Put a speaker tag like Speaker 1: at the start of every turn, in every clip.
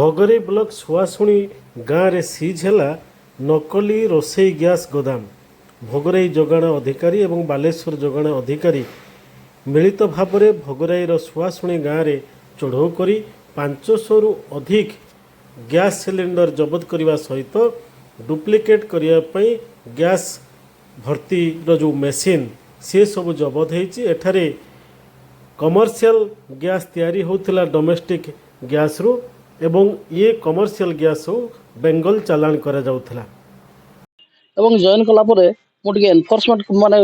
Speaker 1: भोगरे block सुआशुणी गाँव में seize है नकली रोसई गैस गोदाम। भोगराई जोगाण अधिकारी और बालेश्वर जोगाण अधिकारी मिलित भाव में भोगराईर सुआशुणी गाँव में चढ़ऊ कर 500 रु अधिक गैस सिलिंडर जबत करने सहित डुप्लिकेट करने गैस भर्ती जो मेसीन सी सब जबत होठारे कमर्शियल गैस तैयारी होता डोमेस्टिक गैस रु एवं ये कमर्शियल गैस बेंगल चालान करा जाउथला।
Speaker 2: एवं जॉइन कलापर मुझे एनफोर्समेंट माने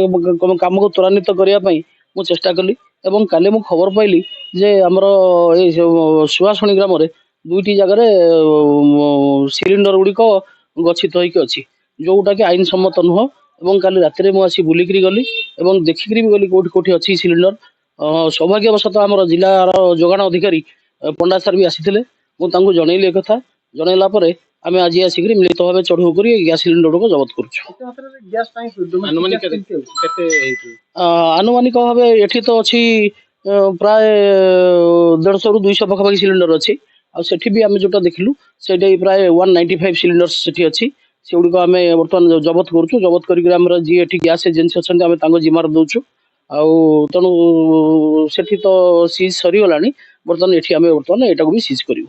Speaker 2: काम को त्वरान्वित करने मु चेष्टा कली एवं काली मु खबर पाइली जे आमर सुआशुणी ग्राम में दुईटी जगार सिलिंडर गुड़िक गच्छित होइक अछि जोटा कि आईन सम्मत नुह। एवं काली राति में आसी बुलिकी गली एवं देखिकी भी गली कौटी कौटी अच्छी सिलिंडर। सौभाग्यवशतः आम जिलार जोगाण अधिकारी पंडा सार भी आसी मुझे जनइली एक कथा जनइला आम आज आसिक मिलित भाव चढ़ऊ कर गैस सिलिंडर को जबत कर आनुमानिक भाव ये तो अच्छी प्राय 150 रु 200 पाखापाखि सिलिंडर अच्छी आठ भी आम जो देखिलु से प्राय 195 सिलिंडर से अच्छी से गुड़िक आम बर्तमान जबत करुँ जबत कर जी गैस एजेन्सी अच्छा जिम्मार दौचु तेणु से तो सीज सरीगला बर्तमान ये बर्तमान यहाँ भी सीज करूँ।